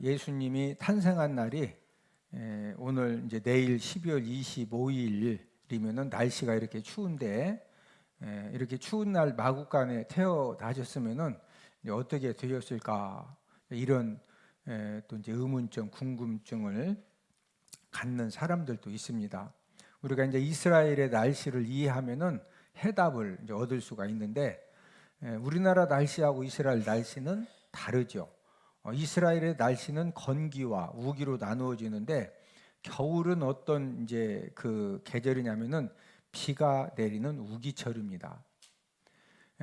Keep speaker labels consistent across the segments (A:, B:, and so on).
A: 예수님이 탄생한 날이 오늘 이제 내일 12월 25일이면은 날씨가 이렇게 추운데 이렇게 추운 날 마국간에 태어나셨으면은 어떻게 되었을까 이런 또 이제 의문점, 궁금증을 갖는 사람들도 있습니다. 우리가 이제 이스라엘의 날씨를 이해하면은 해답을 이제 얻을 수가 있는데 우리나라 날씨하고 이스라엘 날씨는 다르죠. 이스라엘의 날씨는 건기와 우기로 나누어지는데 겨울은 어떤 이제 그 계절이냐면은 비가 내리는 우기철입니다.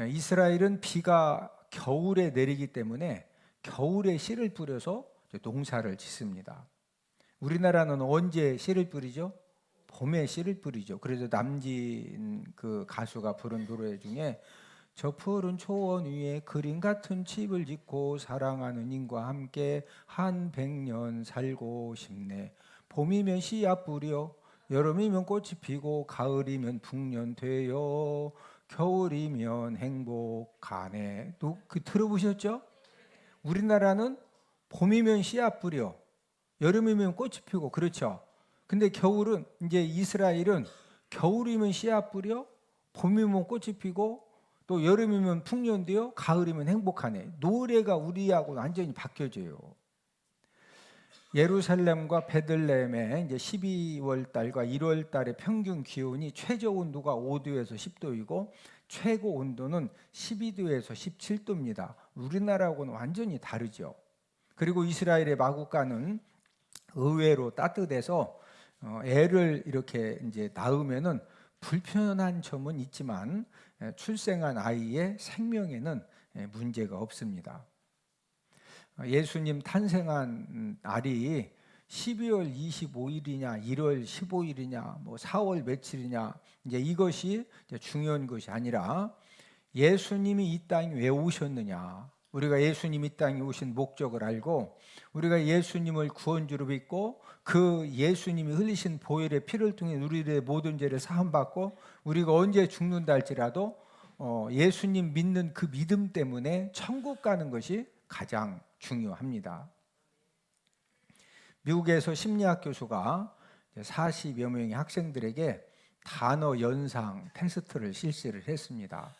A: 이스라엘은 비가 겨울에 내리기 때문에 겨울에 씨를 뿌려서 농사를 짓습니다. 우리나라는 언제 씨를 뿌리죠? 봄에 씨를 뿌리죠. 그래서 남진 그 가수가 부른 노래 중에 저 푸른 초원 위에 그림 같은 집을 짓고 사랑하는 님과 함께 한 100년 살고 싶네. 봄이면 씨앗 뿌려, 여름이면 꽃이 피고, 가을이면 풍년 돼요, 겨울이면 행복하네. 또 그 들어보셨죠? 우리나라는 봄이면 씨앗 뿌려, 여름이면 꽃이 피고, 그렇죠? 근데 겨울은 이제 이스라엘은 겨울이면 씨앗 뿌려, 봄이면 꽃이 피고, 또 여름이면 풍년되어, 가을이면 행복하네. 노래가 우리하고 완전히 바뀌어져요. 예루살렘과 베들레헴의 이제 12월 달과 1월 달의 평균 기온이 최저 온도가 5도에서 10도이고 최고 온도는 12도에서 17도입니다. 우리나라하고는 완전히 다르죠. 그리고 이스라엘의 마국간은 의외로 따뜻해서 애를 이렇게 이제 낳으면은 불편한 점은 있지만 출생한 아이의 생명에는 문제가 없습니다. 예수님 탄생한 날이 12월 25일이냐, 1월 15일이냐, 뭐 4월 며칠이냐, 이제 이것이 중요한 것이 아니라 예수님이 이 땅에 왜 오셨느냐, 우리가 예수님이 이 땅에 오신 목적을 알고 우리가 예수님을 구원주로 믿고 그 예수님이 흘리신 보혈의 피를 통해 우리의 모든 죄를 사함받고 우리가 언제 죽는다 할지라도 예수님 믿는 그 믿음 때문에 천국 가는 것이 가장 중요합니다. 미국에서 심리학 교수가 40여 명의 학생들에게 단어 연상 테스트를 실시를 했습니다.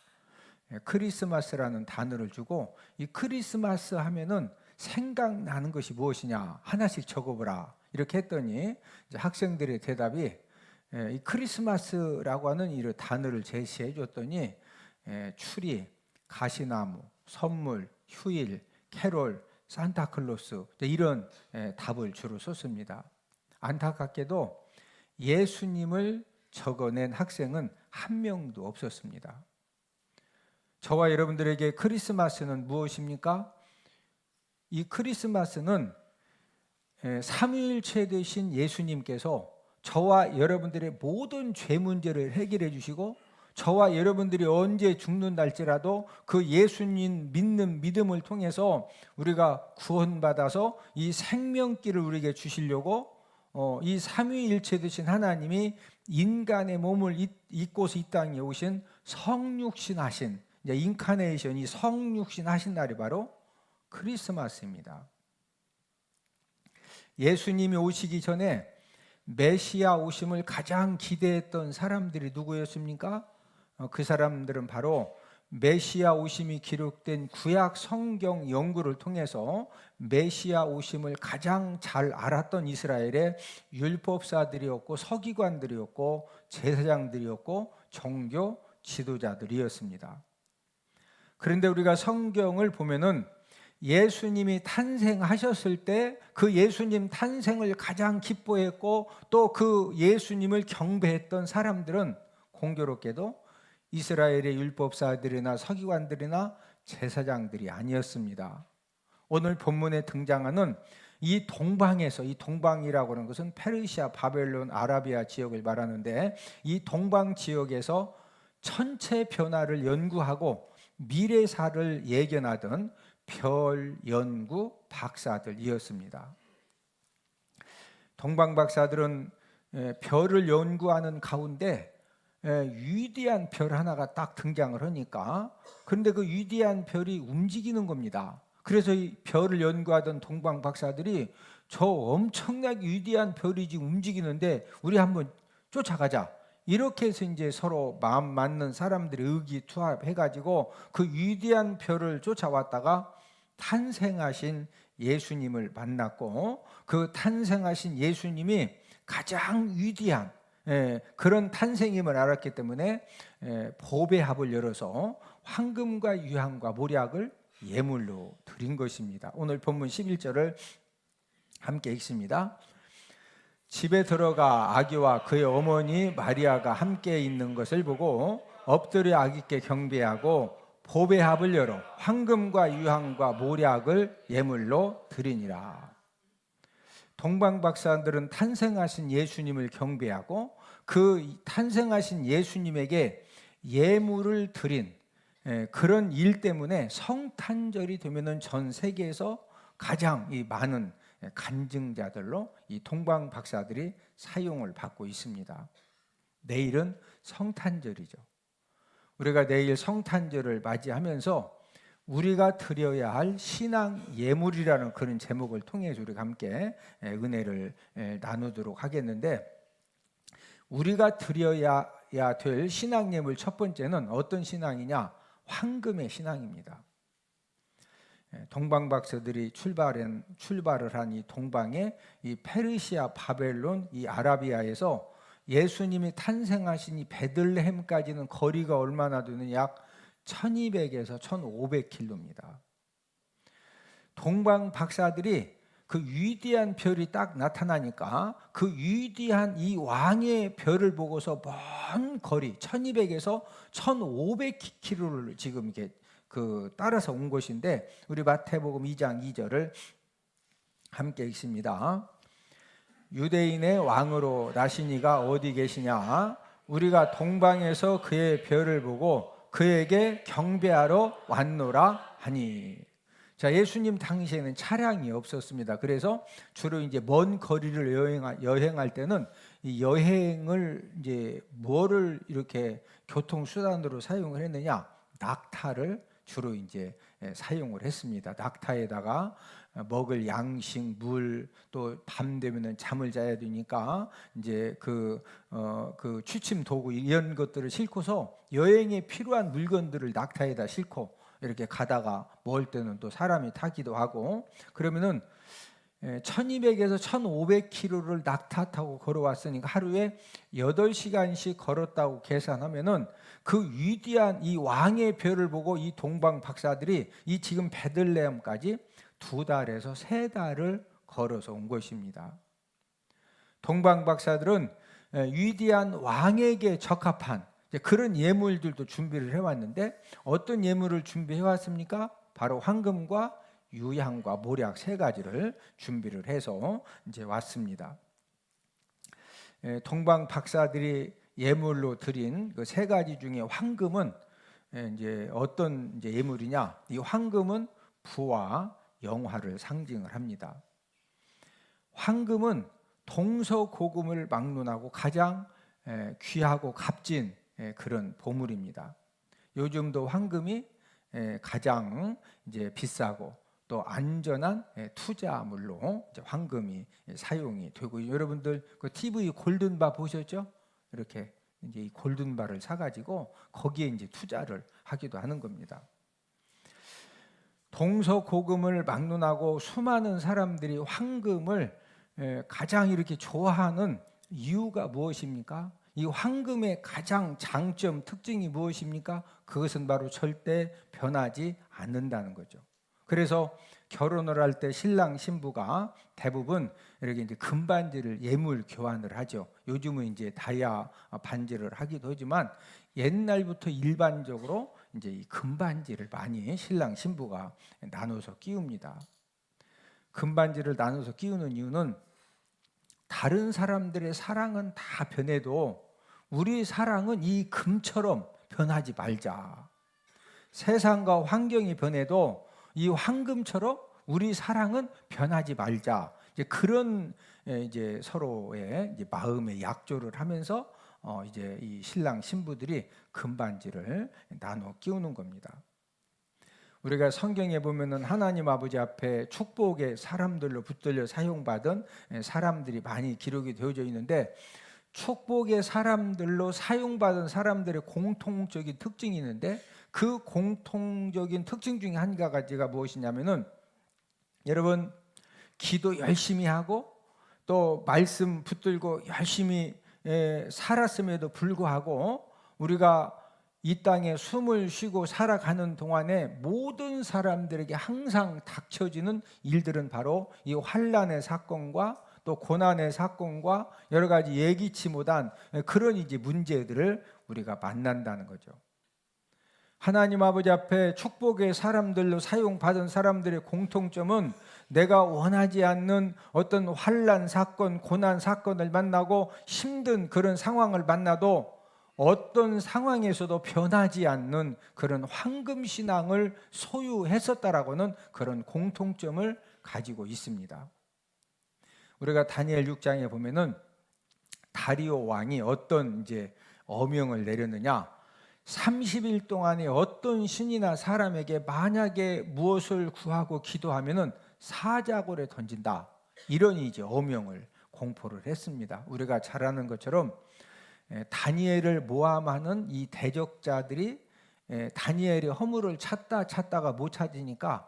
A: 크리스마스라는 단어를 주고 이 크리스마스 하면은 생각나는 것이 무엇이냐 하나씩 적어보라 이렇게 했더니 이제 학생들의 대답이 이 크리스마스라고 하는 이 단어를 제시해 줬더니 추리, 가시나무, 선물, 휴일, 캐롤, 산타클로스 이런 답을 주로 썼습니다. 안타깝게도 예수님을 적어낸 학생은 한 명도 없었습니다. 저와 여러분들에게 크리스마스는 무엇입니까? 이 크리스마스는 삼위일체 되신 예수님께서 저와 여러분들의 모든 죄 문제를 해결해 주시고 저와 여러분들이 언제 죽는달지라도 그 예수님 믿는 믿음을 통해서 우리가 구원받아서 이 생명길을 우리에게 주시려고 이 삼위일체 되신 하나님이 인간의 몸을 입고서 이 땅에 오신 성육신 하신 인카네이션이 성육신 하신 날이 바로 크리스마스입니다. 예수님이 오시기 전에 메시아 오심을 가장 기대했던 사람들이 누구였습니까? 그 사람들은 바로 메시아 오심이 기록된 구약 성경 연구를 통해서 메시아 오심을 가장 잘 알았던 이스라엘의 율법사들이었고 서기관들이었고 제사장들이었고 종교 지도자들이었습니다. 그런데 우리가 성경을 보면은 예수님이 탄생하셨을 때 그 예수님 탄생을 가장 기뻐했고 또 그 예수님을 경배했던 사람들은 공교롭게도 이스라엘의 율법사들이나 서기관들이나 제사장들이 아니었습니다. 오늘 본문에 등장하는 이 동방에서, 이 동방이라고 하는 것은 페르시아, 바벨론, 아라비아 지역을 말하는데 이 동방 지역에서 천체 변화를 연구하고 미래사를 예견하던 별 연구 박사들이었습니다. 동방 박사들은 별을 연구하는 가운데 위대한 별 하나가 딱 등장을 하니까 그런데 그 위대한 별이 움직이는 겁니다. 그래서 이 별을 연구하던 동방 박사들이 저 엄청나게 위대한 별이 지금 움직이는데 우리 한번 쫓아가자. 이렇게 해서 이제 서로 마음 맞는 사람들이 의기투합해가지고 그 위대한 별을 쫓아왔다가 탄생하신 예수님을 만났고, 그 탄생하신 예수님이 가장 위대한 그런 탄생임을 알았기 때문에 보배합을 열어서 황금과 유향과 모략을 예물로 드린 것입니다. 오늘 본문 11절을 함께 읽습니다. 집에 들어가 아기와 그의 어머니 마리아가 함께 있는 것을 보고 엎드려 아기께 경배하고 보배합을 열어 황금과 유향과 모략을 예물로 드리니라. 동방 박사들은 탄생하신 예수님을 경배하고 그 탄생하신 예수님에게 예물을 드린 그런 일 때문에 성탄절이 되면은 전 세계에서 가장 이 많은 간증자들로 이 동방 박사들이 사용을 받고 있습니다. 내일은 성탄절이죠. 우리가 내일 성탄절을 맞이하면서 우리가 드려야 할 신앙 예물이라는 그런 제목을 통해서 우리가 함께 은혜를 나누도록 하겠는데, 우리가 드려야 될 신앙 예물 첫 번째는 어떤 신앙이냐? 황금의 신앙입니다. 동방 박사들이 출발을 한 이 동방에 이 페르시아, 바벨론, 이 아라비아에서 예수님이 탄생하신 이 베들레헴까지는 거리가 얼마나 되는 약 1200에서 1500km입니다. 동방 박사들이 그 위대한 별이 딱 나타나니까 그 위대한 이 왕의 별을 보고서 먼 거리 1200에서 1500km를 지금 이게 따라서 온 것인데, 우리 마태복음 2장 2절을 함께 읽습니다. 유대인의 왕으로 나신 이가 어디 계시냐? 우리가 동방에서 그의 별을 보고 그에게 경배하러 왔노라 하니. 자, 예수님 당시에는 차량이 없었습니다. 그래서 주로 이제 먼 거리를 여행할 때는 이 여행을 이제 뭐를 이렇게 교통 수단으로 사용을 했느냐? 낙타를 주로 이제 사용을 했습니다. 낙타에다가 먹을 양식, 물, 또 밤 되면은 잠을 자야 되니까 이제 그 취침 도구 이런 것들을 싣고서 여행에 필요한 물건들을 낙타에다 싣고 이렇게 가다가 멀 때는 또 사람이 타기도 하고, 그러면은 1200에서 1500km를 낙타 타고 걸어왔으니까 하루에 8시간씩 걸었다고 계산하면은 그 위대한 이 왕의 별을 보고 이 동방 박사들이 이 지금 베들레헴까지 2달에서 3달을 걸어서 온 것입니다. 동방 박사들은 위대한 왕에게 적합한 그런 예물들도 준비를 해왔는데, 어떤 예물을 준비해 왔습니까? 바로 황금과 유향과 모략 3가지를 준비를 해서 이제 왔습니다. 동방 박사들이 예물로 드린 그 3가지 중에 황금은 이제 어떤 이제 예물이냐? 이 황금은 부와 영화를 상징을 합니다. 황금은 동서고금을 막론하고 가장 귀하고 값진 그런 보물입니다. 요즘도 황금이 가장 이제 비싸고 또 안전한 투자물로 이제 황금이 사용이 되고, 여러분들 그 TV 골든바 보셨죠? 이렇게 이제 이 골든바를 사가지고 거기에 이제 투자를 하기도 하는 겁니다. 동서고금을 막론하고 수많은 사람들이 황금을 가장 이렇게 좋아하는 이유가 무엇입니까? 이 황금의 가장 장점, 특징이 무엇입니까? 그것은 바로 절대 변하지 않는다는 거죠. 그래서 결혼을 할 때 신랑 신부가 대부분 이렇게 이제 금반지를 예물 교환을 하죠. 요즘은 이제 다이아 반지를 하기도 하지만 옛날부터 일반적으로 이제 이 금반지를 많이 신랑 신부가 나눠서 끼웁니다. 금반지를 나눠서 끼우는 이유는 다른 사람들의 사랑은 다 변해도 우리 사랑은 이 금처럼 변하지 말자. 세상과 환경이 변해도 이 황금처럼 우리 사랑은 변하지 말자. 이제 그런 이제 서로의 이제 마음의 약조를 하면서 이제 이 신랑 신부들이 금반지를 나눠 끼우는 겁니다. 우리가 성경에 보면은 하나님 아버지 앞에 축복의 사람들로 붙들려 사용받은 사람들이 많이 기록이 되어져 있는데, 축복의 사람들로 사용받은 사람들의 공통적인 특징이 있는데, 그 공통적인 특징 중에 한 가지가 무엇이냐면은, 여러분, 기도 열심히 하고 또 말씀 붙들고 열심히 살았음에도 불구하고 우리가 이 땅에 숨을 쉬고 살아가는 동안에 모든 사람들에게 항상 닥쳐지는 일들은 바로 이 환난의 사건과 또 고난의 사건과 여러 가지 예기치 못한 그런 이제 문제들을 우리가 만난다는 거죠. 하나님 아버지 앞에 축복의 사람들로 사용받은 사람들의 공통점은 내가 원하지 않는 어떤 환난 사건, 고난 사건을 만나고 힘든 그런 상황을 만나도 어떤 상황에서도 변하지 않는 그런 황금 신앙을 소유했었다라고는 그런 공통점을 가지고 있습니다. 우리가 다니엘 6장에 보면은 다리오 왕이 어떤 이제 어명을 내렸느냐? 30일 동안에 어떤 신이나 사람에게 만약에 무엇을 구하고 기도하면은 사자굴에 던진다, 이런 이제 어명을 공포를 했습니다. 우리가 잘 아는 것처럼 다니엘을 모함하는 이 대적자들이 다니엘의 허물을 찾다가 못 찾으니까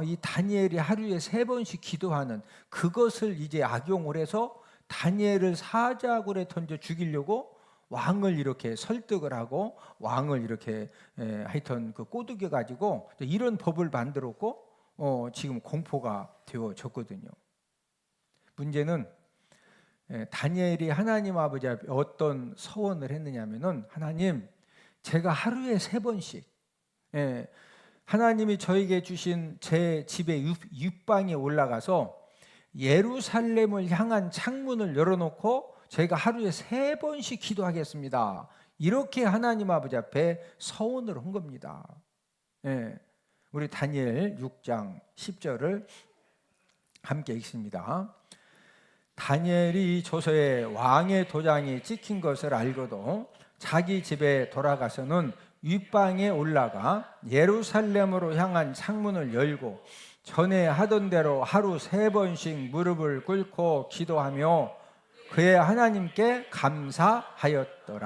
A: 이 다니엘이 하루에 3번씩 기도하는 그것을 이제 악용을 해서 다니엘을 사자굴에 던져 죽이려고 왕을 이렇게 설득을 하고 왕을 이렇게 하여튼 그 꼬드겨 가지고 이런 법을 만들었고 지금 공포가 되어졌거든요. 문제는 다니엘이 하나님 아버지 앞에 어떤 서원을 했느냐면은, 하나님, 제가 하루에 3번씩 하나님이 저에게 주신 제 집의 윗방에 올라가서 예루살렘을 향한 창문을 열어놓고 제가 하루에 3번씩 기도하겠습니다. 이렇게 하나님 아버지 앞에 서원을 한 겁니다. 우리 다니엘 6장 10절을 함께 읽습니다. 다니엘이 조서에 왕의 도장이 찍힌 것을 알고도 자기 집에 돌아가서는 윗방에 올라가 예루살렘으로 향한 창문을 열고 전에 하던 대로 하루 3번씩 무릎을 꿇고 기도하며 그의 하나님께 감사하였더라.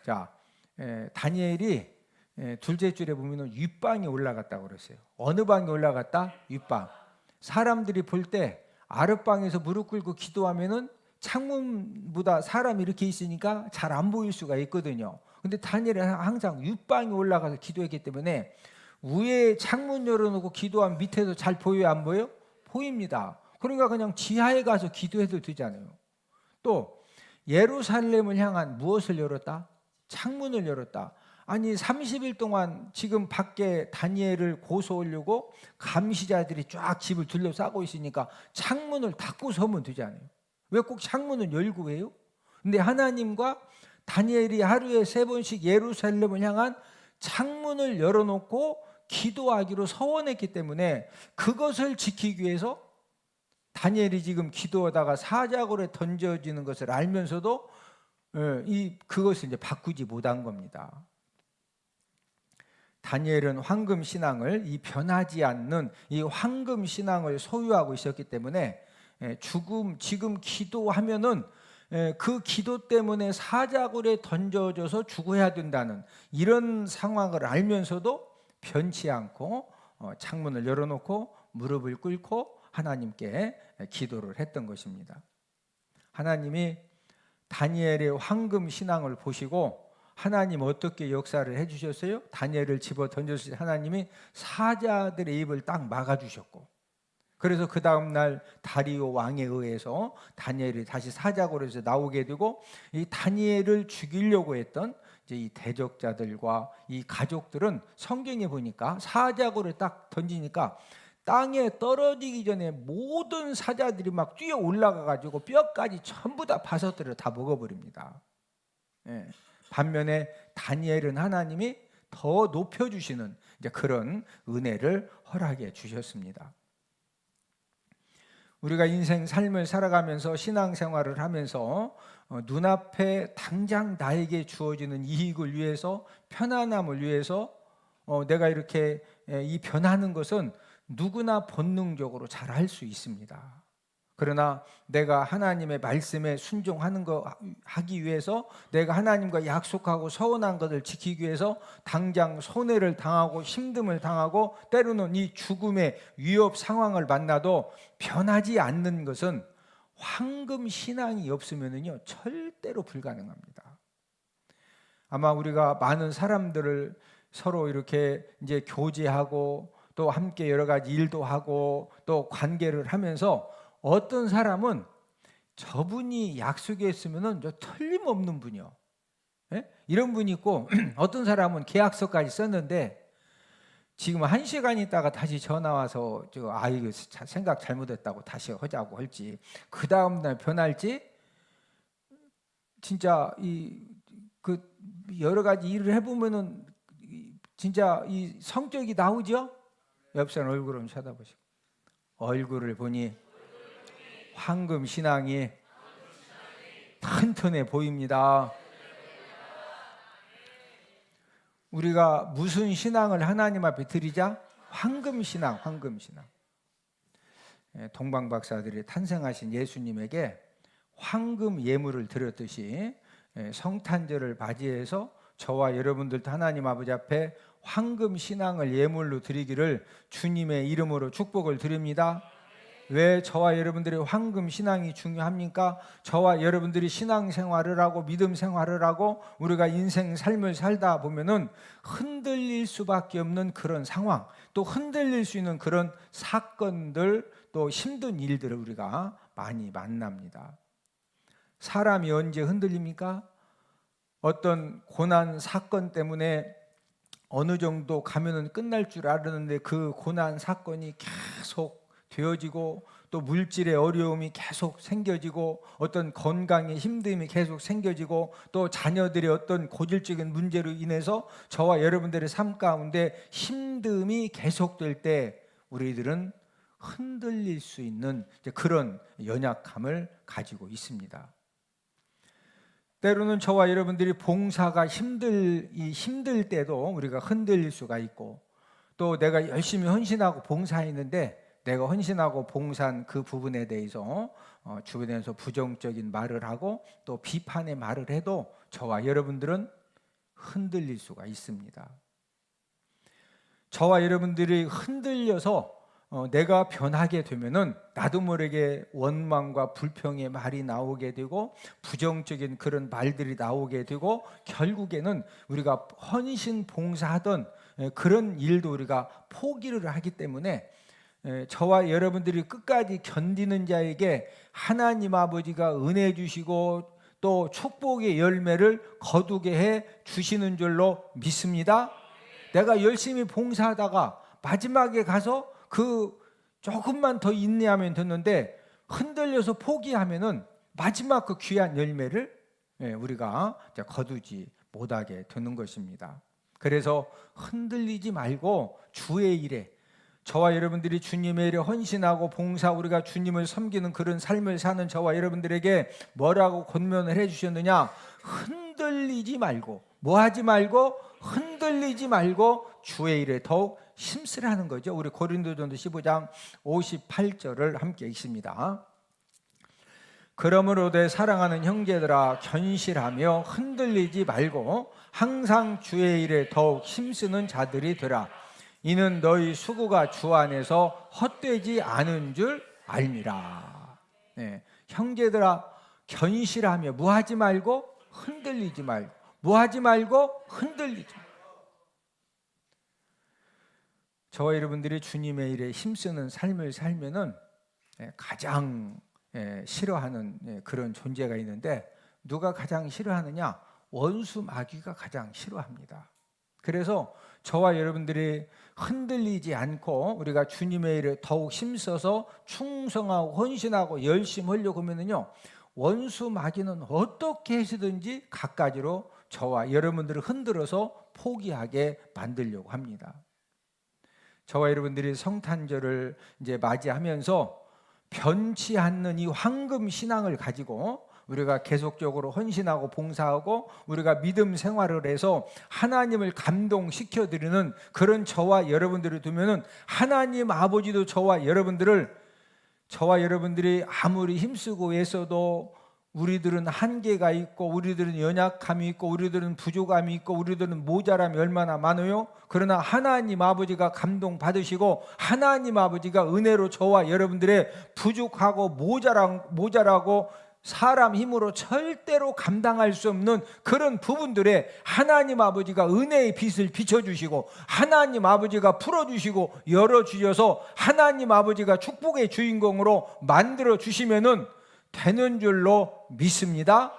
A: 자, 다니엘이 둘째 줄에 보면 윗방에 올라갔다고 그랬어요. 어느 방에 올라갔다? 윗방. 사람들이 볼 때 아랫방에서 무릎 꿇고 기도하면은 창문보다 사람이 이렇게 있으니까 잘 안 보일 수가 있거든요. 근데 다니엘은 항상 윗방에 올라가서 기도했기 때문에 위에 창문 열어놓고 기도하면 밑에서 잘 보여요, 안 보여요? 보입니다. 그러니까 그냥 지하에 가서 기도해도 되잖아요. 또 예루살렘을 향한 무엇을 열었다? 창문을 열었다. 아니 30일 동안 지금 밖에 다니엘을 고소하려고 감시자들이 쫙 집을 둘러싸고 있으니까 창문을 닫고 서면 되잖아요. 왜 꼭 창문을 열고 해요? 근데 하나님과 다니엘이 하루에 3번씩 예루살렘을 향한 창문을 열어놓고 기도하기로 서원했기 때문에 그것을 지키기 위해서 다니엘이 지금 기도하다가 사자굴에 던져지는 것을 알면서도 그것을 이제 바꾸지 못한 겁니다. 다니엘은 황금 신앙을, 이 변하지 않는 이 황금 신앙을 소유하고 있었기 때문에 지금 기도하면은 그 기도 때문에 사자굴에 던져져서 죽어야 된다는 이런 상황을 알면서도 변치 않고 창문을 열어놓고 무릎을 꿇고 하나님께 기도를 했던 것입니다. 하나님이 다니엘의 황금 신앙을 보시고 하나님 어떻게 역사를 해주셨어요? 다니엘을 집어 던졌을 때 하나님이 사자들의 입을 딱 막아주셨고, 그래서 그 다음날 다리오 왕에 의해서 다니엘이 다시 사자굴에서 나오게 되고, 이 다니엘을 죽이려고 했던 이제 이 대적자들과 이 가족들은 성경에 보니까 사자굴에 딱 던지니까 땅에 떨어지기 전에 모든 사자들이 막 뛰어 올라가 가지고 뼈까지 전부 다 바섯들을 다 먹어버립니다. 반면에 다니엘은 하나님이 더 높여주시는 이제 그런 은혜를 허락해 주셨습니다. 우리가 인생 삶을 살아가면서 신앙생활을 하면서 눈앞에 당장 나에게 주어지는 이익을 위해서, 편안함을 위해서 내가 이렇게 이 변하는 것은 누구나 본능적으로 잘 할 수 있습니다. 그러나 내가 하나님의 말씀에 순종하는 거 하기 위해서, 내가 하나님과 약속하고 서운한 것을 지키기 위해서 당장 손해를 당하고 힘듦을 당하고 때로는 이 죽음의 위협 상황을 만나도 변하지 않는 것은 황금 신앙이 없으면요 절대로 불가능합니다. 아마 우리가 많은 사람들을 서로 이렇게 이제 교제하고 또 함께 여러 가지 일도 하고 또 관계를 하면서 어떤 사람은 저분이 약속했으면은 저 틀림없는 분이요. 예? 이런 분이 있고 어떤 사람은 계약서까지 썼는데 지금 1시간 있다가 다시 전화 와서 이거 생각 잘못했다고 다시 하자고 할지, 그 다음 날 변할지, 진짜 그 여러 가지 일을 해보면은 진짜 이 성격이 나오죠. 옆 사람 얼굴을 좀 쳐다보시고, 얼굴을 보니 황금 신앙이 튼튼해 보입니다. 우리가 무슨 신앙을 하나님 앞에 드리자? 황금 신앙, 황금 신앙. 동방 박사들이 탄생하신 예수님에게 황금 예물을 드렸듯이 성탄절을 맞이해서 저와 여러분들도 하나님 아버지 앞에 황금 신앙을 예물로 드리기를 주님의 이름으로 축복을 드립니다. 왜 저와 여러분들의 황금 신앙이 중요합니까? 저와 여러분들이 신앙생활을 하고 믿음 생활을 하고 우리가 인생 삶을 살다 보면은 흔들릴 수밖에 없는 그런 상황, 또 흔들릴 수 있는 그런 사건들, 또 힘든 일들을 우리가 많이 만납니다. 사람이 언제 흔들립니까? 어떤 고난 사건 때문에 어느 정도 가면은 끝날 줄 알았는데 그 고난 사건이 계속 되어지고, 또 물질의 어려움이 계속 생겨지고, 어떤 건강의 힘듦이 계속 생겨지고, 또 자녀들의 어떤 고질적인 문제로 인해서 저와 여러분들의 삶 가운데 힘듦이 계속될 때 우리들은 흔들릴 수 있는 그런 연약함을 가지고 있습니다. 때로는 저와 여러분들이 봉사가 힘들 때도 우리가 흔들릴 수가 있고, 또 내가 열심히 헌신하고 봉사했는데 내가 헌신하고 봉사한 그 부분에 대해서 주변에서 부정적인 말을 하고 또 비판의 말을 해도 저와 여러분들은 흔들릴 수가 있습니다. 저와 여러분들이 흔들려서 내가 변하게 되면은 나도 모르게 원망과 불평의 말이 나오게 되고 부정적인 그런 말들이 나오게 되고, 결국에는 우리가 헌신 봉사하던 그런 일도 우리가 포기를 하기 때문에 저와 여러분들이 끝까지 견디는 자에게 하나님 아버지가 은혜 주시고 또 축복의 열매를 거두게 해 주시는 줄로 믿습니다. 내가 열심히 봉사하다가 마지막에 가서 그 조금만 더 인내하면 됐는데 흔들려서 포기하면은 마지막 그 귀한 열매를 우리가 거두지 못하게 되는 것입니다. 그래서 흔들리지 말고 주의 일에, 저와 여러분들이 주님의 일에 헌신하고 봉사, 우리가 주님을 섬기는 그런 삶을 사는 저와 여러분들에게 뭐라고 권면을 해주셨느냐? 흔들리지 말고, 뭐하지 말고, 흔들리지 말고 주의 일에 더욱 힘쓰라는 거죠. 우리 고린도전서 15장 58절을 함께 읽습니다. 그러므로 내 사랑하는 형제들아, 견실하며 흔들리지 말고 항상 주의 일에 더욱 힘쓰는 자들이 되라. 이는 너희 수고가 주 안에서 헛되지 않은 줄 알미라. 형제들아, 견실하며, 뭐하지 말고 흔들리지 말고, 뭐하지 말고 흔들리지 말고. 저와 여러분들이 주님의 일에 힘쓰는 삶을 살면은 가장 싫어하는 그런 존재가 있는데, 누가 가장 싫어하느냐? 원수 마귀가 가장 싫어합니다. 그래서 저와 여러분들이 흔들리지 않고 우리가 주님의 일에 더욱 힘써서 충성하고 헌신하고 열심히 하려고 하면요, 원수 마귀는 어떻게 해서든지 갖가지로 저와 여러분들을 흔들어서 포기하게 만들려고 합니다. 저와 여러분들이 성탄절을 이제 맞이하면서 변치 않는 이 황금 신앙을 가지고 우리가 계속적으로 헌신하고 봉사하고 우리가 믿음 생활을 해서 하나님을 감동시켜 드리는 그런 저와 여러분들을 두면은 하나님 아버지도 저와 여러분들이 아무리 힘쓰고 애써도 우리들은 한계가 있고 우리들은 연약함이 있고 우리들은 부족함이 있고 우리들은 모자람이 얼마나 많아요. 그러나 하나님 아버지가 감동받으시고 하나님 아버지가 은혜로 저와 여러분들의 부족하고 모자라고 사람 힘으로 절대로 감당할 수 없는 그런 부분들에 하나님 아버지가 은혜의 빛을 비춰주시고 하나님 아버지가 풀어주시고 열어주셔서 하나님 아버지가 축복의 주인공으로 만들어주시면은 되는 줄로 믿습니다.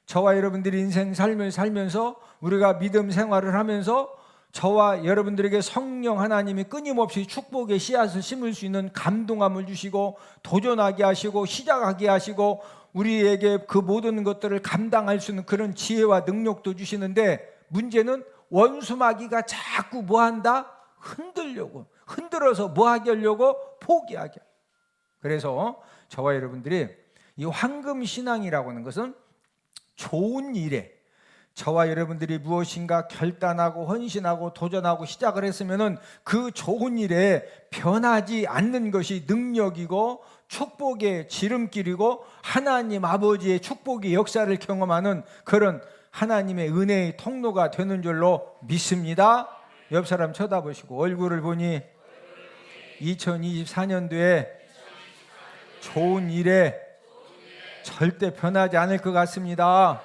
A: 저와 여러분들이 인생 삶을 살면서 우리가 믿음 생활을 하면서 저와 여러분들에게 성령 하나님이 끊임없이 축복의 씨앗을 심을 수 있는 감동함을 주시고 도전하게 하시고 시작하게 하시고 우리에게 그 모든 것들을 감당할 수 있는 그런 지혜와 능력도 주시는데 문제는 원수마귀가 자꾸 뭐한다? 흔들어서 뭐하게 하려고? 포기하게. 그래서 저와 여러분들이 이 황금신앙이라고 하는 것은 좋은 일에 저와 여러분들이 무엇인가 결단하고 헌신하고 도전하고 시작을 했으면은 그 좋은 일에 변하지 않는 것이 능력이고 축복의 지름길이고 하나님 아버지의 축복의 역사를 경험하는 그런 하나님의 은혜의 통로가 되는 줄로 믿습니다. 옆 사람 쳐다보시고 얼굴을 보니 2024년도에 좋은 일에 절대 변하지 않을 것 같습니다.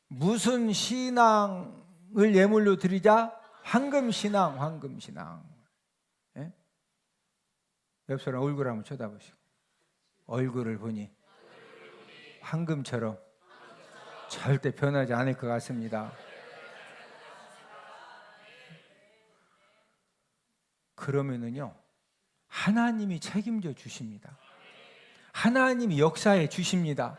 A: 무슨 신앙을 예물로 드리자? 황금신앙. 예? 옆 사람 얼굴 한번 쳐다보시고 얼굴을 보니 황금처럼 절대 변하지 않을 것 같습니다. 그러면은요 하나님이 책임져 주십니다. 하나님이 역사해 주십니다.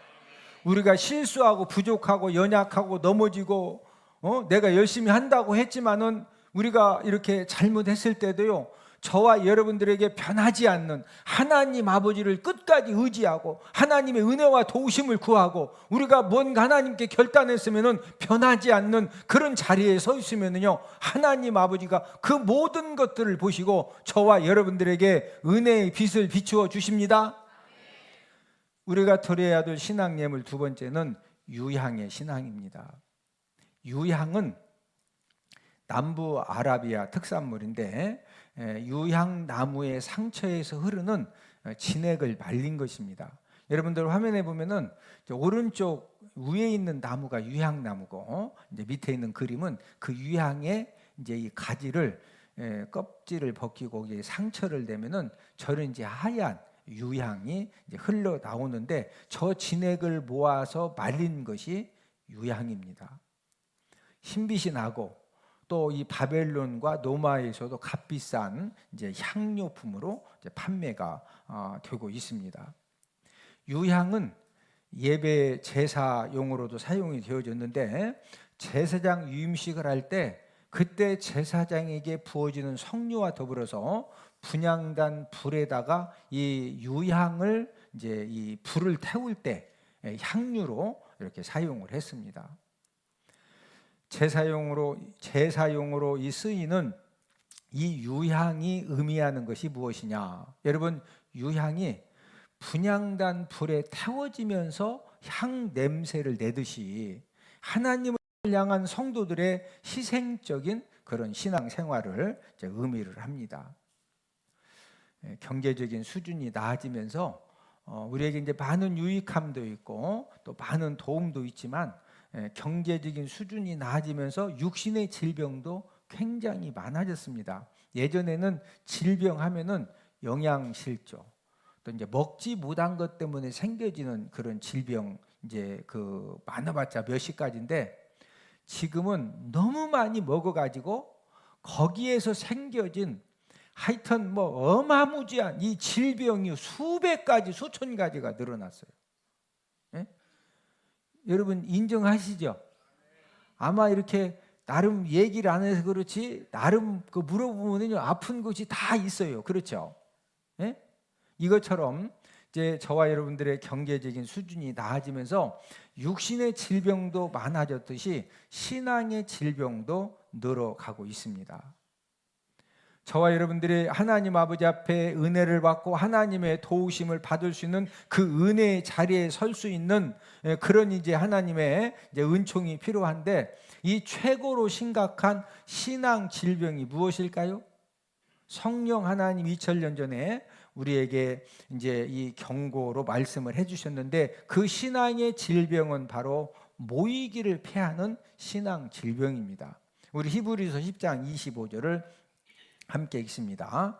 A: 우리가 실수하고 부족하고 연약하고 넘어지고 내가 열심히 한다고 했지만은 우리가 이렇게 잘못했을 때도요 저와 여러분들에게 변하지 않는 하나님 아버지를 끝까지 의지하고 하나님의 은혜와 도우심을 구하고 우리가 뭔가 하나님께 결단했으면은 변하지 않는 그런 자리에 서 있으면은요 하나님 아버지가 그 모든 것들을 보시고 저와 여러분들에게 은혜의 빛을 비추어 주십니다. 우리가 드려야 될 신앙 예물 두 번째는 유향의 신앙입니다. 유향은 남부 아라비아 특산물인데 유향나무의 상처에서 흐르는 진액을 말린 것입니다. 여러분들 화면에 보면은 오른쪽 위에 있는 나무가 유향나무고 이제 밑에 있는 그림은 그 유향의 이제 이 가지를 껍질을 벗기고 상처를 내면은 저런 이제 하얀 유향이 이제 흘러 나오는데 저 진액을 모아서 말린 것이 유향입니다. 흰빛이 나고 또 이 바벨론과 노마에서도 값비싼 이제 향료품으로 이제 판매가 되고 있습니다. 유향은 예배 제사용으로도 사용이 되어졌는데 제사장 유임식을 할 때 그때 제사장에게 부어지는 성료와 더불어서 분향단 불에다가 이 유향을 이제 이 불을 태울 때 향유로 이렇게 사용을 했습니다. 제사용으로 이 쓰이는 이 유향이 의미하는 것이 무엇이냐? 여러분 유향이 분향단 불에 태워지면서 향 냄새를 내듯이 하나님을 향한 성도들의 희생적인 그런 신앙 생활을 의미를 합니다. 경제적인 수준이 나아지면서 우리에게 이제 많은 유익함도 있고 또 많은 도움도 있지만 경제적인 수준이 나아지면서 육신의 질병도 굉장히 많아졌습니다. 예전에는 질병하면은 영양실조 또 이제 먹지 못한 것 때문에 생겨지는 그런 질병 이제 그 많아봤자 몇십 가지인데 지금은 너무 많이 먹어가지고 거기에서 생겨진 하여튼 뭐 어마무지한 이 질병이 수백 가지 수천 가지가 늘어났어요. 예? 여러분 인정하시죠? 아마 이렇게 나름 얘기를 안 해서 그렇지 나름 그 물어보면요 아픈 것이 다 있어요. 그렇죠? 예? 이것처럼 이제 저와 여러분들의 경제적인 수준이 나아지면서 육신의 질병도 많아졌듯이 신앙의 질병도 늘어가고 있습니다. 저와 여러분들이 하나님 아버지 앞에 은혜를 받고 하나님의 도우심을 받을 수 있는 그 은혜의 자리에 설 수 있는 그런 이제 하나님의 이제 은총이 필요한데, 이 최고로 심각한 신앙 질병이 무엇일까요? 성령 하나님 2000년 전에 우리에게 이제 이 경고로 말씀을 해주셨는데, 그 신앙의 질병은 바로 모이기를 패하는 신앙 질병입니다. 우리 히브리서 10장 25절을 함께 읽습니다.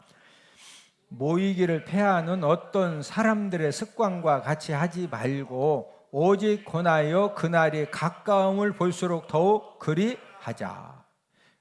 A: 모이기를 패하는 어떤 사람들의 습관과 같이 하지 말고 오직 권하여 그날이 가까움을 볼수록 더욱 그리 하자.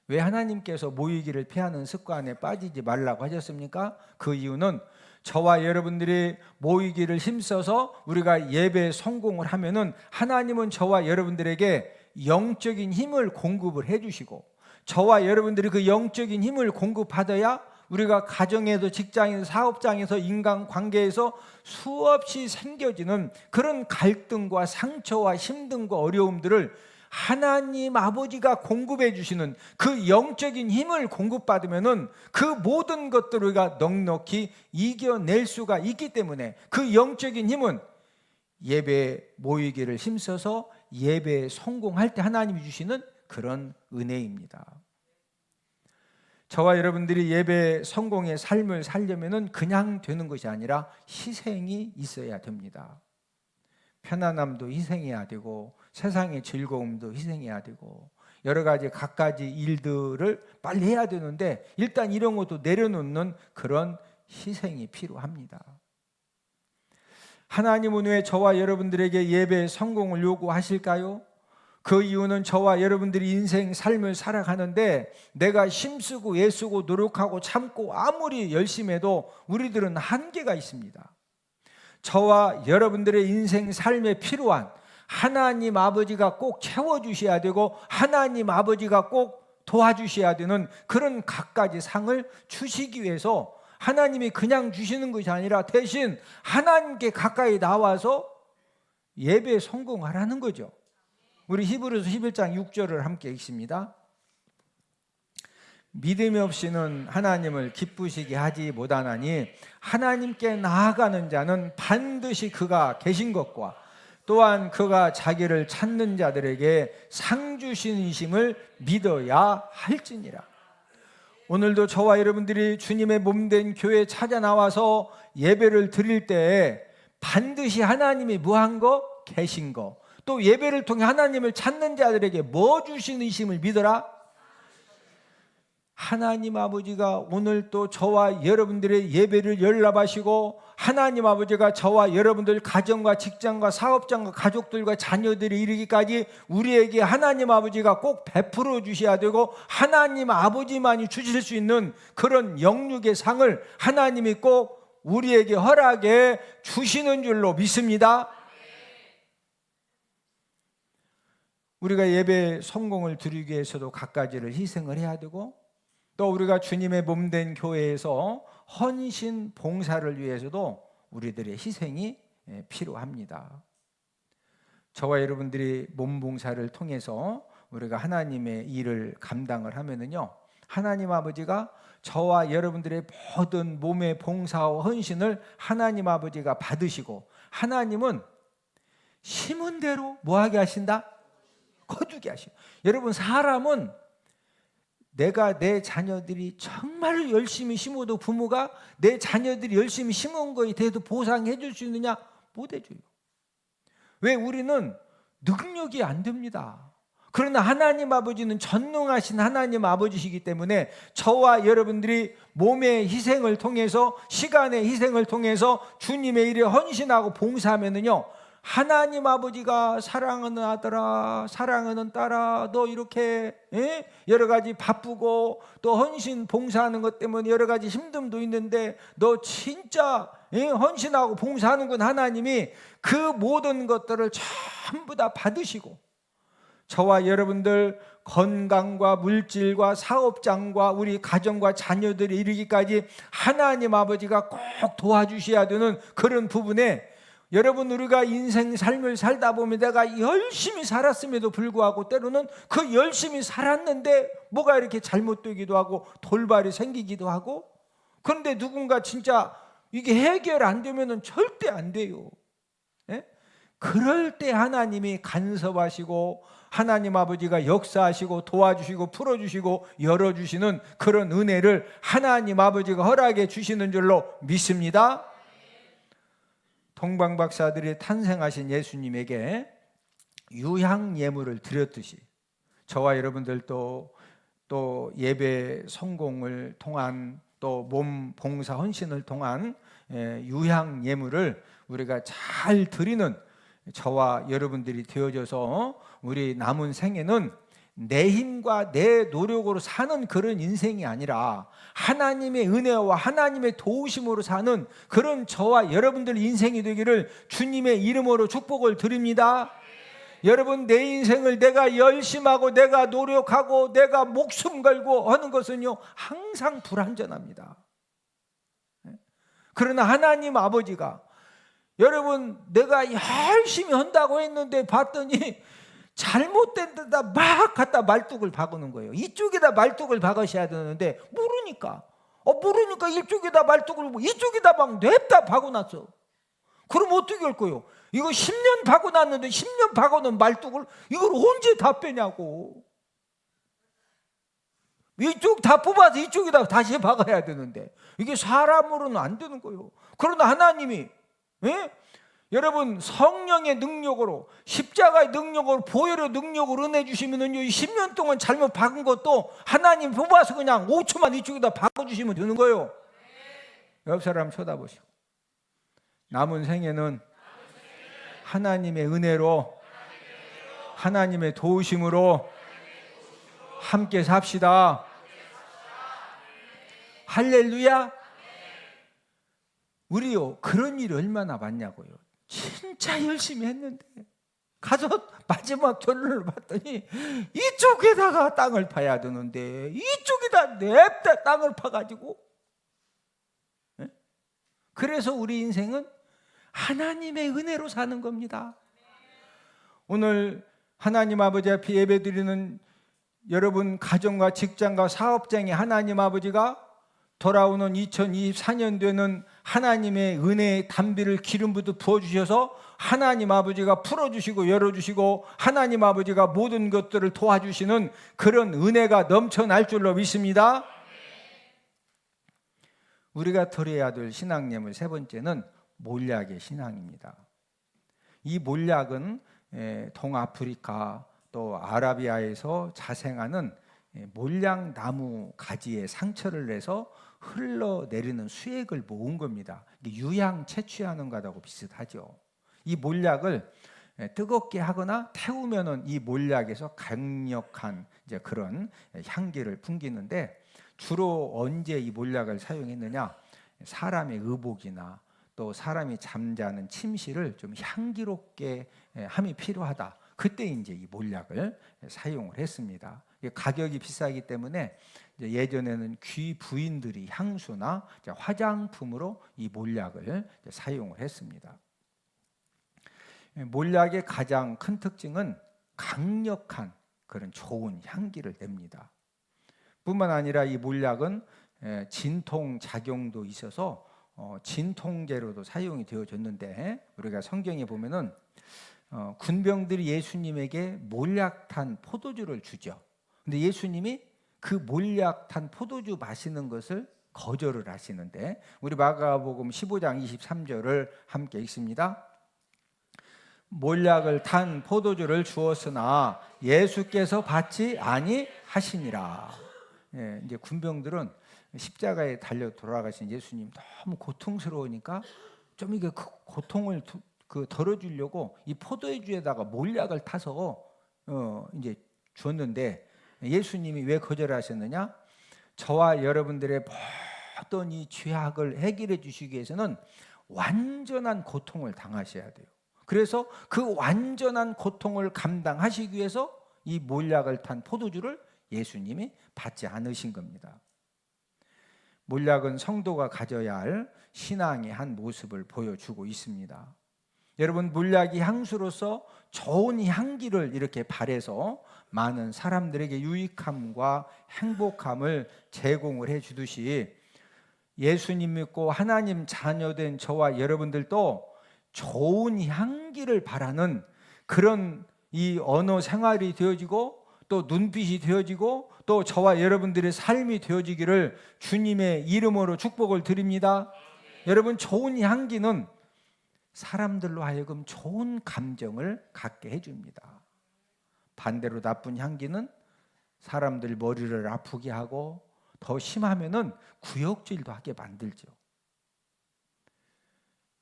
A: 왜 하나님께서 모이기를 피하는 습관에 빠지지 말라고 하셨습니까? 그 이유는 저와 여러분들이 모이기를 힘써서 우리가 예배에 성공을 하면은 하나님은 저와 여러분들에게 영적인 힘을 공급을 해주시고, 저와 여러분들이 그 영적인 힘을 공급받아야 우리가 가정에서, 직장에서, 사업장에서, 인간관계에서 수없이 생겨지는 그런 갈등과 상처와 힘듦과 어려움들을 하나님 아버지가 공급해 주시는 그 영적인 힘을 공급받으면은 그 모든 것들을 우리가 넉넉히 이겨낼 수가 있기 때문에, 그 영적인 힘은 예배에 모이기를 힘써서 예배에 성공할 때 하나님이 주시는 그런 은혜입니다. 저와 여러분들이 예배 성공의 삶을 살려면은 그냥 되는 것이 아니라 희생이 있어야 됩니다. 편안함도 희생해야 되고, 세상의 즐거움도 희생해야 되고, 여러 가지 갖가지 일들을 빨리 해야 되는데 일단 이런 것도 내려놓는 그런 희생이 필요합니다. 하나님은 왜 저와 여러분들에게 예배의 성공을 요구하실까요? 그 이유는 저와 여러분들이 인생 삶을 살아가는데 내가 힘쓰고 애쓰고 노력하고 참고 아무리 열심히 해도 우리들은 한계가 있습니다. 저와 여러분들의 인생 삶에 필요한 하나님 아버지가 꼭 채워주셔야 되고, 하나님 아버지가 꼭 도와주셔야 되는 그런 갖가지 상을 주시기 위해서 하나님이 그냥 주시는 것이 아니라 대신 하나님께 가까이 나와서 예배에 성공하라는 거죠. 우리 히브리서 11장 6절을 함께 읽습니다. 믿음이 없이는 하나님을 기쁘시게 하지 못하나니 하나님께 나아가는 자는 반드시 그가 계신 것과 또한 그가 자기를 찾는 자들에게 상 주시심을 믿어야 할지니라. 오늘도 저와 여러분들이 주님의 몸된 교회에 찾아 나와서 예배를 드릴 때 반드시 하나님이 뭐한 거? 계신 거. 또 예배를 통해 하나님을 찾는 자들에게 뭐 주시는심을 믿어라? 하나님 아버지가 오늘 또 저와 여러분들의 예배를 연락하시고, 하나님 아버지가 저와 여러분들 가정과 직장과 사업장과 가족들과 자녀들이 이르기까지 우리에게 하나님 아버지가 꼭 베풀어 주셔야 되고, 하나님 아버지만이 주실 수 있는 그런 영육의 상을 하나님이 꼭 우리에게 허락해 주시는 줄로 믿습니다. 우리가 예배 성공을 드리기 위해서도 갖가지를 희생을 해야 되고, 또 우리가 주님의 몸된 교회에서 헌신 봉사를 위해서도 우리들의 희생이 필요합니다. 저와 여러분들이 몸 봉사를 통해서 우리가 하나님의 일을 감당을 하면은요, 하나님 아버지가 저와 여러분들의 모든 몸의 봉사와 헌신을 하나님 아버지가 받으시고, 하나님은 심은 대로 뭐하게 하신다? 거두게 하시고. 여러분, 사람은 내가 내 자녀들이 정말 열심히 심어도 부모가 내 자녀들이 열심히 심은 거에 대해서 보상해 줄 수 있느냐? 못 해줘요. 왜? 우리는 능력이 안 됩니다. 그러나 하나님 아버지는 전능하신 하나님 아버지시기 때문에 저와 여러분들이 몸의 희생을 통해서, 시간의 희생을 통해서 주님의 일에 헌신하고 봉사하면은요, 하나님 아버지가 사랑하는 아들아, 사랑하는 딸아, 너 이렇게 여러 가지 바쁘고 또 헌신 봉사하는 것 때문에 여러 가지 힘듦도 있는데 너 진짜 헌신하고 봉사하는군. 하나님이 그 모든 것들을 전부 다 받으시고 저와 여러분들 건강과 물질과 사업장과 우리 가정과 자녀들이 이르기까지 하나님 아버지가 꼭 도와주셔야 되는 그런 부분에, 여러분 우리가 인생 삶을 살다 보면 내가 열심히 살았음에도 불구하고 때로는 그 열심히 살았는데 뭐가 이렇게 잘못되기도 하고 돌발이 생기기도 하고, 그런데 누군가 진짜 이게 해결 안 되면은 절대 안 돼요. 예? 그럴 때 하나님이 간섭하시고 하나님 아버지가 역사하시고 도와주시고 풀어주시고 열어주시는 그런 은혜를 하나님 아버지가 허락해 주시는 줄로 믿습니다. 동방박사들이 탄생하신 예수님에게 유향 예물을 드렸듯이 저와 여러분들도 또 예배 성공을 통한 또 몸 봉사 헌신을 통한 유향 예물을 우리가 잘 드리는 저와 여러분들이 되어져서 우리 남은 생에는 내 힘과 내 노력으로 사는 그런 인생이 아니라 하나님의 은혜와 하나님의 도우심으로 사는 그런 저와 여러분들 인생이 되기를 주님의 이름으로 축복을 드립니다. 여러분, 내 인생을 내가 열심하고 내가 노력하고 내가 목숨 걸고 하는 것은요 항상 불완전합니다. 그러나 하나님 아버지가, 여러분 내가 열심히 한다고 했는데 봤더니 잘못된 데다 막 갖다 말뚝을 박는 거예요. 이쪽에다 말뚝을 박으셔야 되는데 모르니까 이쪽에다 말뚝을 이쪽에다 막 냅다 박아놨어. 그럼 어떻게 할 거예요? 이거 10년 박아놨는데 10년 박아놓은 말뚝을 이걸 언제 다 빼냐고. 이쪽 다 뽑아서 이쪽에다 다시 박아야 되는데 이게 사람으로는 안 되는 거예요. 그러나 하나님이, 여러분 성령의 능력으로, 십자가의 능력으로, 보혈의 능력으로 은혜 주시면은요 10년 동안 잘못 박은 것도 하나님 뽑아서 그냥 5초만 이쪽에다 박아주시면 되는 거예요. 옆 사람 쳐다보시고, 남은 생에는 하나님의 은혜로, 하나님의 도우심으로 함께 삽시다. 할렐루야. 우리요 그런 일이 얼마나 많냐고요. 진짜 열심히 했는데 가서 마지막 결론을 봤더니 이쪽에다가 땅을 파야 되는데 이쪽에다 냅다 땅을 파가지고, 그래서 우리 인생은 하나님의 은혜로 사는 겁니다. 오늘 하나님 아버지 앞에 예배드리는 여러분 가정과 직장과 사업장에 하나님 아버지가 돌아오는 2024년도에는 하나님의 은혜의 담비를 기름 부듯 부어주셔서 하나님 아버지가 풀어주시고 열어주시고 하나님 아버지가 모든 것들을 도와주시는 그런 은혜가 넘쳐날 줄로 믿습니다. 우리가 드려야 될 신앙 예물 세 번째는 몰약의 신앙입니다. 이 몰약은 동아프리카 또 아라비아에서 자생하는 몰약나무 가지에 상처를 내서 흘러내리는 수액을 모은 겁니다. 유향 채취하는 것하고 비슷하죠. 이 몰약을 뜨겁게 하거나 태우면은 이 몰약에서 강력한 이제 그런 향기를 풍기는데, 주로 언제 이 몰약을 사용했느냐? 사람의 의복이나 또 사람이 잠자는 침실을 좀 향기롭게 함이 필요하다. 그때 이제 이 몰약을 사용을 했습니다. 가격이 비싸기 때문에 예전에는 귀 부인들이 향수나 화장품으로 이 몰약을 사용을 했습니다. 몰약의 가장 큰 특징은 강력한 그런 좋은 향기를 냅니다. 뿐만 아니라 이 몰약은 진통 작용도 있어서 진통제로도 사용이 되어졌는데, 우리가 성경에 보면은 군병들이 예수님에게 몰약탄 포도주를 주죠. 근데 예수님이 그 몰약탄 포도주 마시는 것을 거절을 하시는데, 우리 마가복음 15장 23절을 함께 읽습니다. 몰약을 탄 포도주를 주었으나 예수께서 받지 아니하시니라. 이제 군병들은 십자가에 달려 돌아가신 예수님 너무 고통스러우니까 좀 이게 그 고통을 덜어주려고 이 포도주에다가 몰약을 타서 이제 줬는데, 예수님이 왜 거절하셨느냐? 저와 여러분들의 모든 이 죄악을 해결해 주시기 위해서는 완전한 고통을 당하셔야 돼요. 그래서 그 완전한 고통을 감당하시기 위해서 이 몰약을 탄 포도주를 예수님이 받지 않으신 겁니다. 몰약은 성도가 가져야 할 신앙의 한 모습을 보여주고 있습니다. 여러분, 몰약이 향수로서 좋은 향기를 이렇게 발해서 많은 사람들에게 유익함과 행복함을 제공을 해주듯이 예수님 믿고 하나님 자녀된 저와 여러분들도 좋은 향기를 바라는 그런 이 언어 생활이 되어지고 또 눈빛이 되어지고 또 저와 여러분들의 삶이 되어지기를 주님의 이름으로 축복을 드립니다. 여러분, 좋은 향기는 사람들로 하여금 좋은 감정을 갖게 해줍니다. 반대로 나쁜 향기는 사람들 머리를 아프게 하고 더 심하면은 구역질도 하게 만들죠.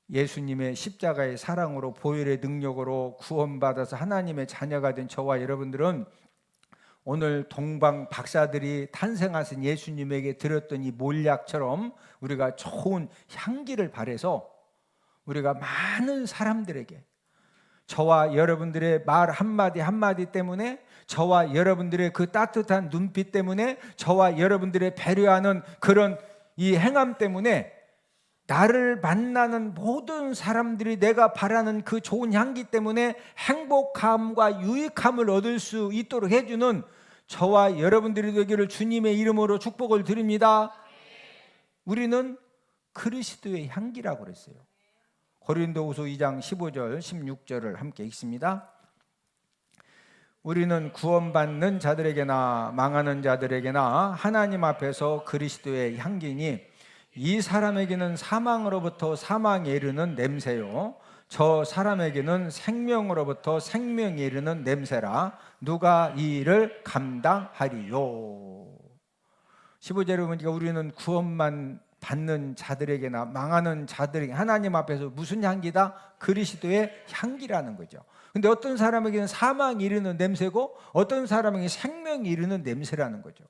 A: 예수님의 십자가의 사랑으로 보혈의 능력으로 구원받아서 하나님의 자녀가 된 저와 여러분들은 오늘 동방 박사들이 탄생하신 예수님에게 드렸던 이 몰약처럼 우리가 좋은 향기를 발해서 우리가 많은 사람들에게 저와 여러분들의 말 한마디 한마디 때문에, 저와 여러분들의 그 따뜻한 눈빛 때문에, 저와 여러분들의 배려하는 그런 이 행함 때문에 나를 만나는 모든 사람들이 내가 바라는 그 좋은 향기 때문에 행복함과 유익함을 얻을 수 있도록 해주는 저와 여러분들이 되기를 주님의 이름으로 축복을 드립니다. 우리는 그리스도의 향기라고 그랬어요. 고린도후서 2장 15절 16절을 함께 읽습니다. 우리는 구원받는 자들에게나 망하는 자들에게나 하나님 앞에서 그리스도의 향기니 이 사람에게는 사망으로부터 사망에 이르는 냄새요 저 사람에게는 생명으로부터 생명에 이르는 냄새라. 누가 이 일을 감당하리요. 15절에 보니까 우리는 구원만 받는 자들에게나 망하는 자들에게 하나님 앞에서 무슨 향기다? 그리스도의 향기라는 거죠. 근데 어떤 사람에게는 사망이 이르는 냄새고 어떤 사람에게 생명이 이르는 냄새라는 거죠.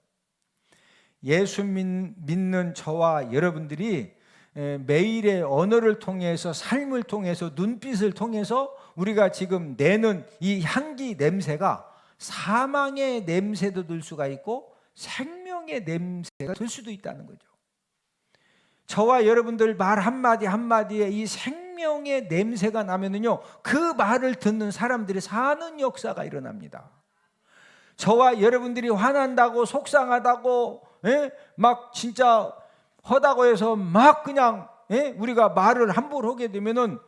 A: 예수 믿는 저와 여러분들이 매일의 언어를 통해서, 삶을 통해서, 눈빛을 통해서 우리가 지금 내는 이 향기 냄새가 사망의 냄새도 들 수가 있고 생명의 냄새가 될 수도 있다는 거죠. 저와 여러분들 말 한마디 한마디에 이 생명의 냄새가 나면은요, 그 말을 듣는 사람들이 사는 역사가 일어납니다. 저와 여러분들이 화난다고 속상하다고 막 진짜 허다고 해서 막 그냥 우리가 말을 함부로 하게 되면은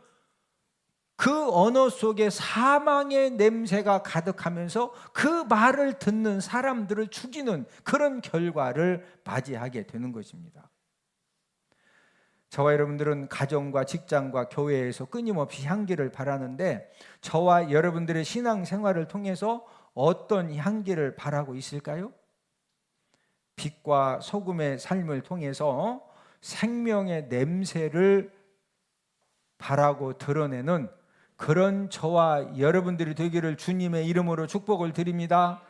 A: 그 언어 속에 사망의 냄새가 가득하면서 그 말을 듣는 사람들을 죽이는 그런 결과를 맞이하게 되는 것입니다. 저와 여러분들은 가정과 직장과 교회에서 끊임없이 향기를 바라는데 저와 여러분들의 신앙생활을 통해서 어떤 향기를 바라고 있을까요? 빛과 소금의 삶을 통해서 생명의 냄새를 바라고 드러내는 그런 저와 여러분들이 되기를 주님의 이름으로 축복을 드립니다.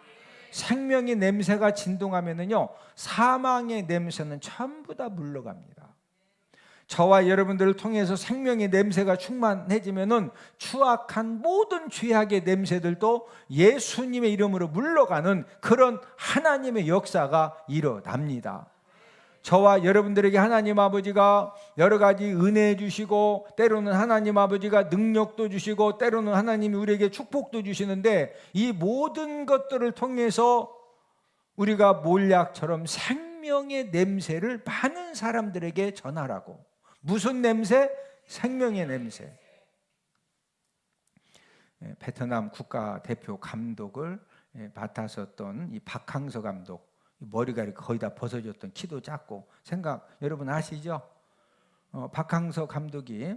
A: 생명의 냄새가 진동하면은요, 사망의 냄새는 전부 다 물러갑니다. 저와 여러분들을 통해서 생명의 냄새가 충만해지면은 추악한 모든 죄악의 냄새들도 예수님의 이름으로 물러가는 그런 하나님의 역사가 일어납니다. 저와 여러분들에게 하나님 아버지가 여러 가지 은혜 주시고 때로는 하나님 아버지가 능력도 주시고 때로는 하나님이 우리에게 축복도 주시는데 이 모든 것들을 통해서 우리가 몰약처럼 생명의 냄새를 많은 사람들에게 전하라고. 무슨 냄새? 생명의 냄새. 베트남 국가대표 감독을 맡았었던 이 박항서 감독, 머리가 거의 다 벗어졌던, 키도 작고, 생각 여러분 아시죠? 박항서 감독이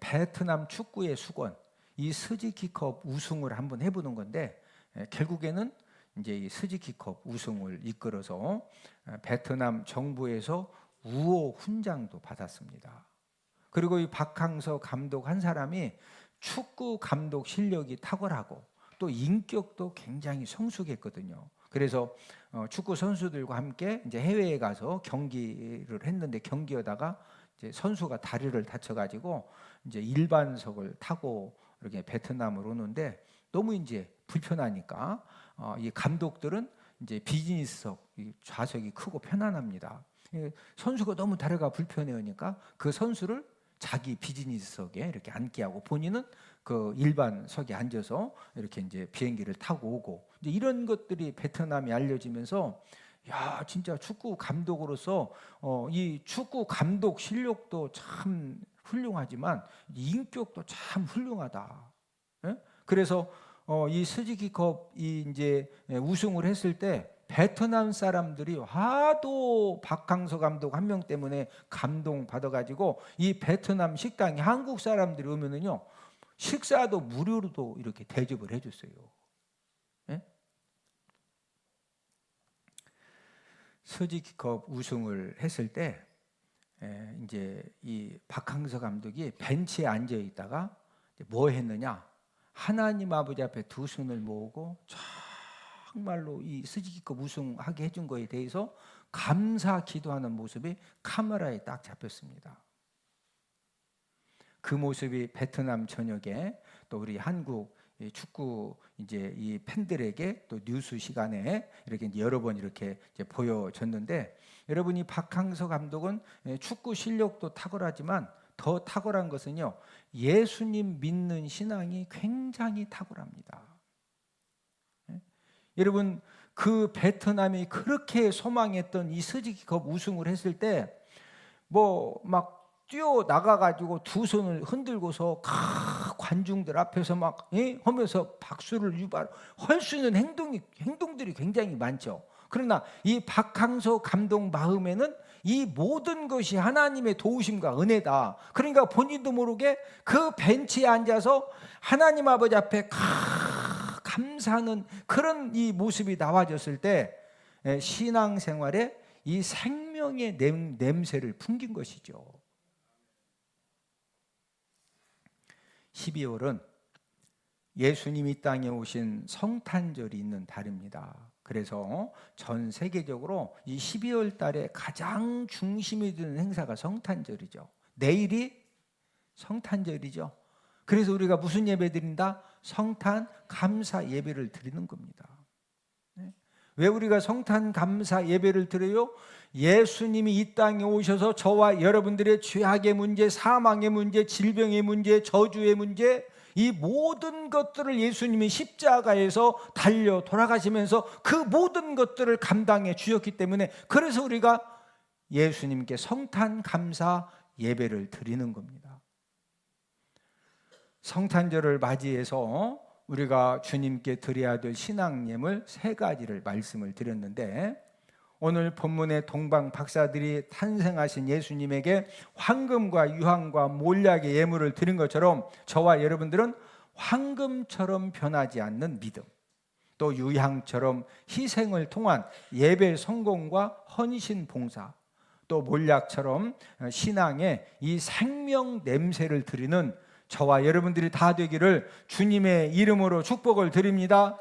A: 베트남 축구의 수건, 이 스즈키컵 우승을 한번 해보는 건데 결국에는 이제 이 스즈키컵 우승을 이끌어서 베트남 정부에서 우호 훈장도 받았습니다. 그리고 이 박항서 감독 한 사람이 축구 감독 실력이 탁월하고 또 인격도 굉장히 성숙했거든요. 그래서 축구 선수들과 함께 이제 해외에 가서 경기를 했는데 경기하다가 이제 선수가 다리를 다쳐가지고 이제 일반석을 타고 이렇게 베트남으로 오는데 너무 이제 불편하니까 이 감독들은 이제 비즈니스석 좌석이 크고 편안합니다. 선수가 너무 다리가 불편해하니까 그 선수를 자기 비즈니스석에 이렇게 앉게 하고 본인은 그 일반석에 앉아서 이렇게 이제 비행기를 타고 오고, 이제 이런 것들이 베트남이 알려지면서 야, 진짜 축구 감독으로서 이 축구 감독 실력도 참 훌륭하지만 인격도 참 훌륭하다. 예? 그래서 이 스즈키컵이 이제 우승을 했을 때 베트남 사람들이 하도 박항서 감독 한 명 때문에 감동 받아가지고 이 베트남 식당에 한국 사람들이 오면은요 식사도 무료로도 이렇게 대접을 해줬어요. 예? 스즈키컵 우승을 했을 때 이제 이 박항서 감독이 벤치에 앉아 있다가 뭐 했느냐? 하나님 아버지 앞에 두 손을 모으고 정말로 이 스즈키컵 우승하게 해준 거에 대해서 감사 기도하는 모습이 카메라에 딱 잡혔습니다. 그 모습이 베트남 전역에 또 우리 한국 축구 이제 이 팬들에게 또 뉴스 시간에 이렇게 이제 여러 번 이렇게 이제 보여졌는데, 여러분이 박항서 감독은 축구 실력도 탁월하지만 더 탁월한 것은요 예수님 믿는 신앙이 굉장히 탁월합니다. 여러분 그 베트남이 그렇게 소망했던 이 스즈키컵 우승을 했을 때 뭐 막 뛰어 나가가지고 두 손을 흔들고서 관중들 앞에서 막 하면서 박수를 할 수 있는 행동들이 굉장히 많죠. 그러나 이 박항서 감독 마음에는 이 모든 것이 하나님의 도우심과 은혜다. 그러니까 본인도 모르게 그 벤치에 앉아서 하나님 아버지 앞에 감사하는 그런 이 모습이 나와졌을 때 신앙생활에 이 생명의 냄새를 풍긴 것이죠. 12월은 예수님이 이 땅에 오신 성탄절이 있는 달입니다. 그래서 전 세계적으로 이 12월 달에 가장 중심이 되는 행사가 성탄절이죠. 내일이 성탄절이죠. 그래서 우리가 무슨 예배 드린다? 성탄 감사 예배를 드리는 겁니다. 왜 우리가 성탄 감사 예배를 드려요? 예수님이 이 땅에 오셔서 저와 여러분들의 죄악의 문제, 사망의 문제, 질병의 문제, 저주의 문제, 이 모든 것들을 예수님이 십자가에서 달려 돌아가시면서 그 모든 것들을 감당해 주셨기 때문에, 그래서 우리가 예수님께 성탄 감사 예배를 드리는 겁니다. 성탄절을 맞이해서 우리가 주님께 드려야 될 신앙 예물 세 가지를 말씀을 드렸는데, 오늘 본문의 동방 박사들이 탄생하신 예수님에게 황금과 유황과 몰약의 예물을 드린 것처럼 저와 여러분들은 황금처럼 변하지 않는 믿음, 또 유향처럼 희생을 통한 예배 성공과 헌신 봉사, 또 몰약처럼 신앙의 이 생명 냄새를 드리는 저와 여러분들이 다 되기를 주님의 이름으로 축복을 드립니다.